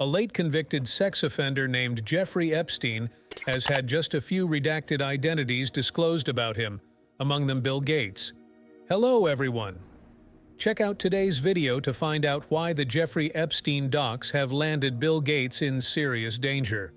A late convicted sex offender named Jeffrey Epstein has had just a few redacted identities disclosed about him, among them Bill Gates. Hello, everyone! Check out today's video to find out why the Jeffrey Epstein docs have landed Bill Gates in serious danger.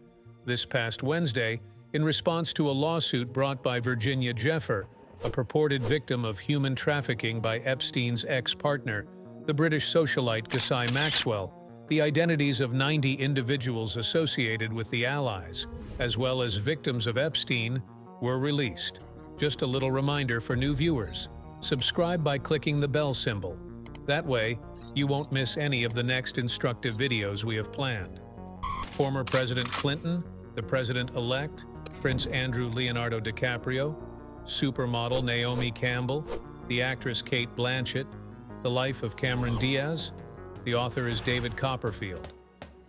This past Wednesday, in response to a lawsuit brought by Virginia Giuffre, a purported victim of human trafficking by Epstein's ex-partner, the British socialite Ghislaine Maxwell, the identities of 90 individuals associated with the allies, as well as victims of Epstein, were released. Just a little reminder for new viewers: subscribe by clicking the bell symbol. That way, you won't miss any of the next instructive videos we have planned. Former President Clinton, the President-elect, Prince Andrew Leonardo DiCaprio, supermodel Naomi Campbell, the actress Cate Blanchett, the life of Cameron Diaz. The author is David Copperfield.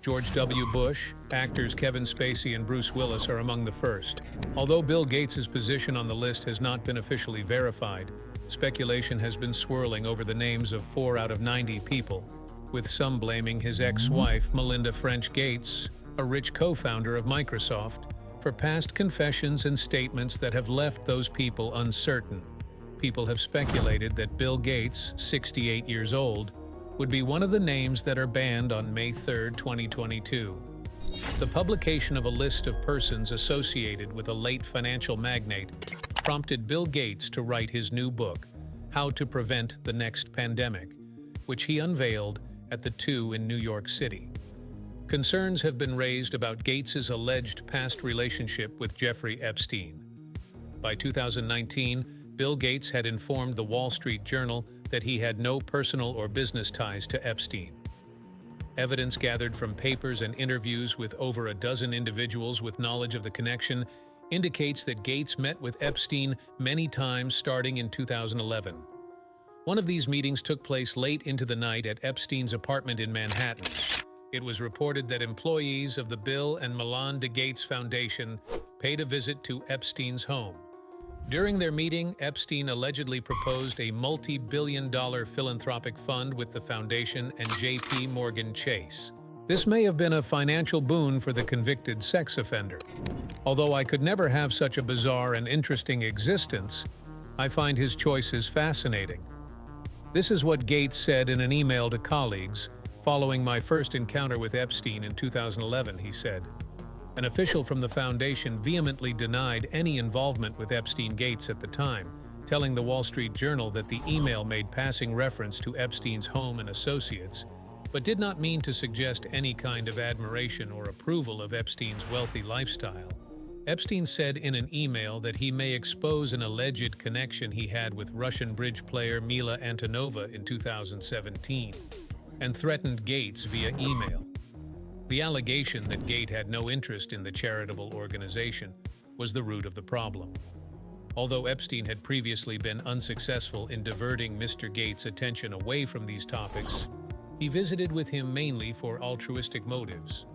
George W. Bush, actors Kevin Spacey and Bruce Willis are among the first. Although Bill Gates' position on the list has not been officially verified, speculation has been swirling over the names of 4 out of 90 people, with some blaming his ex-wife, Melinda French Gates, a rich co-founder of Microsoft, for past confessions and statements that have left those people uncertain. People have speculated that Bill Gates, 68 years old, would be one of the names that are banned on May 3, 2022. The publication of a list of persons associated with a late financial magnate prompted Bill Gates to write his new book, How to Prevent the Next Pandemic, which he unveiled at the 2 in New York City. Concerns have been raised about Gates's alleged past relationship with Jeffrey Epstein. By 2019, Bill Gates had informed the Wall Street Journal that he had no personal or business ties to Epstein. Evidence gathered from papers and interviews with over a dozen individuals with knowledge of the connection indicates that Gates met with Epstein many times starting in 2011. One of these meetings took place late into the night at Epstein's apartment in Manhattan. It was reported that employees of the Bill and Melinda Gates Foundation paid a visit to Epstein's home. During their meeting, Epstein allegedly proposed a multi-billion-dollar philanthropic fund with the foundation and J.P. Morgan Chase. This may have been a financial boon for the convicted sex offender. Although I could never have such a bizarre and interesting existence, I find his choices fascinating. This is what Gates said in an email to colleagues following my first encounter with Epstein in 2011, he said. An official from the foundation vehemently denied any involvement with Epstein Gates at the time, telling the Wall Street Journal that the email made passing reference to Epstein's home and associates, but did not mean to suggest any kind of admiration or approval of Epstein's wealthy lifestyle. Epstein said in an email that he may expose an alleged connection he had with Russian bridge player Mila Antonova in 2017, and threatened Gates via email. The allegation that Gates had no interest in the charitable organization was the root of the problem. Although Epstein had previously been unsuccessful in diverting Mr. Gates' attention away from these topics, he visited with him mainly for altruistic motives.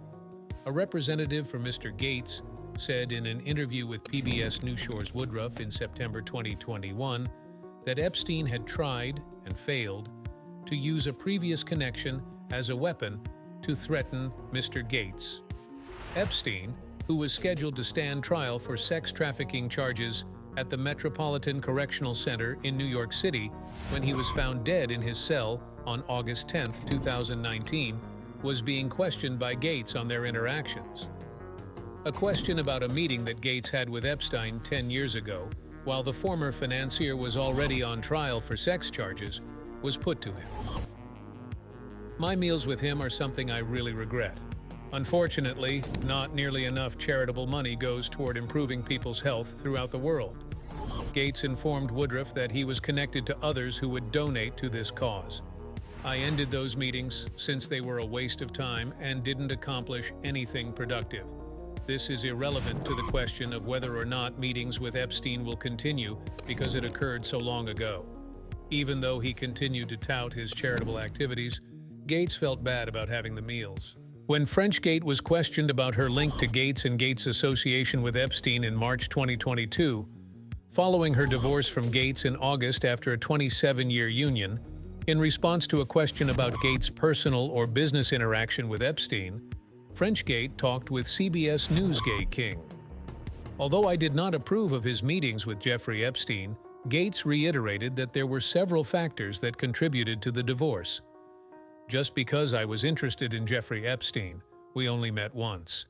A representative for Mr. Gates said in an interview with PBS NewsShore's Woodruff in September 2021 that Epstein had tried, and failed, to use a previous connection as a weapon to threaten Mr. Gates. Epstein, who was scheduled to stand trial for sex trafficking charges at the Metropolitan Correctional Center in New York City when he was found dead in his cell on August 10, 2019, was being questioned by Gates on their interactions. A question about a meeting that Gates had with Epstein 10 years ago, while the former financier was already on trial for sex charges, was put to him. My meals with him are something I really regret. Unfortunately, not nearly enough charitable money goes toward improving people's health throughout the world. Gates informed Woodruff that he was connected to others who would donate to this cause. I ended those meetings since they were a waste of time and didn't accomplish anything productive. This is irrelevant to the question of whether or not meetings with Epstein will continue because it occurred so long ago. Even though he continued to tout his charitable activities, Gates felt bad about having the meals. When French Gate was questioned about her link to Gates and Gates' association with Epstein in March 2022, following her divorce from Gates in August after a 27-year union, in response to a question about Gates' personal or business interaction with Epstein, Frenchgate talked with CBS Newsgate King. Although I did not approve of his meetings with Jeffrey Epstein, Gates reiterated that there were several factors that contributed to the divorce. Just because I was interested in Jeffrey Epstein, we only met once.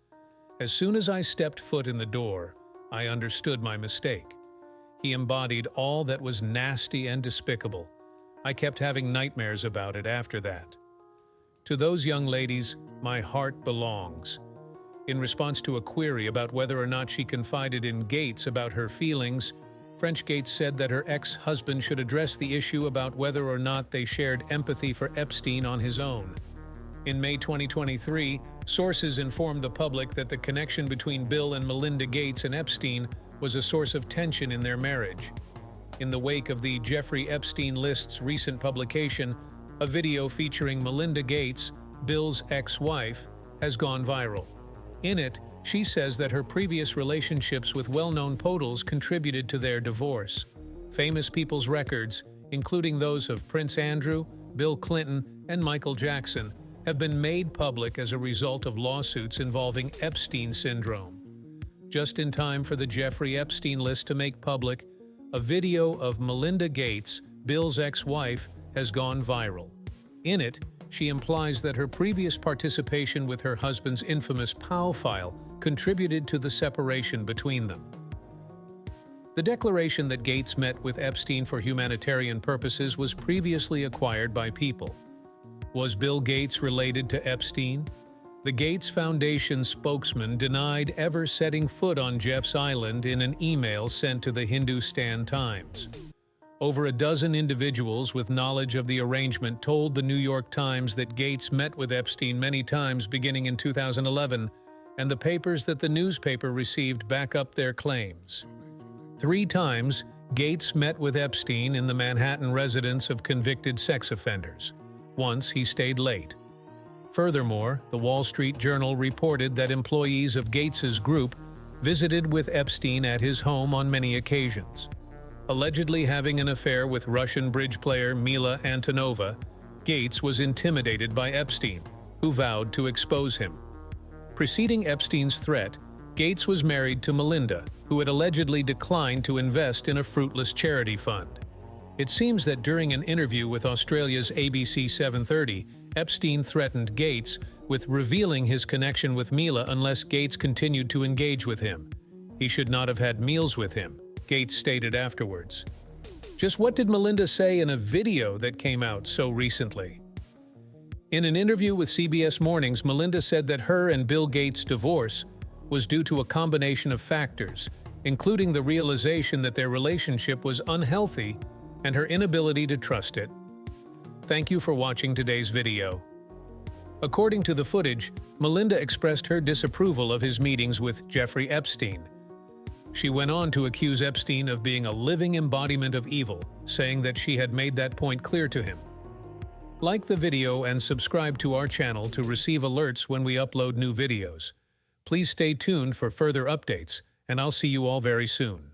As soon as I stepped foot in the door, I understood my mistake. He embodied all that was nasty and despicable. I kept having nightmares about it after that. To those young ladies, my heart belongs. In response to a query about whether or not she confided in Gates about her feelings, Frenchgate said that her ex-husband should address the issue about whether or not they shared empathy for Epstein on his own. In May 2023, sources informed the public that the connection between Bill and Melinda Gates and Epstein was a source of tension in their marriage. In the wake of the Jeffrey Epstein List's recent publication, a video featuring Melinda Gates, Bill's ex-wife, has gone viral. In it, she says that her previous relationships with well-known podals contributed to their divorce. Famous people's records, including those of Prince Andrew, Bill Clinton, and Michael Jackson, have been made public as a result of lawsuits involving Epstein syndrome. Just in time for the Jeffrey Epstein list to make public, a video of Melinda Gates, Bill's ex-wife, has gone viral. In it, she implies that her previous participation with her husband's infamous POW file contributed to the separation between them. The declaration that Gates met with Epstein for humanitarian purposes was previously acquired by People. Was Bill Gates related to Epstein? The Gates Foundation spokesman denied ever setting foot on Jeff's island in an email sent to the Hindustan Times. Over a dozen individuals with knowledge of the arrangement told the New York Times that Gates met with Epstein many times beginning in 2011, and the papers that the newspaper received back up their claims. 3 times, Gates met with Epstein in the Manhattan residence of convicted sex offenders. Once he stayed late. Furthermore, the Wall Street Journal reported that employees of Gates's group visited with Epstein at his home on many occasions. Allegedly having an affair with Russian bridge player Mila Antonova, Gates was intimidated by Epstein, who vowed to expose him. Preceding Epstein's threat, Gates was married to Melinda, who had allegedly declined to invest in a fruitless charity fund. It seems that during an interview with Australia's ABC 730, Epstein threatened Gates with revealing his connection with Mila unless Gates continued to engage with him. He should not have had meals with him, Gates stated afterwards. Just what did Melinda say in a video that came out so recently? In an interview with CBS Mornings, Melinda said that her and Bill Gates' divorce was due to a combination of factors, including the realization that their relationship was unhealthy and her inability to trust it. Thank you for watching today's video. According to the footage, Melinda expressed her disapproval of his meetings with Jeffrey Epstein. She went on to accuse Epstein of being a living embodiment of evil, saying that she had made that point clear to him. Like the video and subscribe to our channel to receive alerts when we upload new videos. Please stay tuned for further updates, and I'll see you all very soon.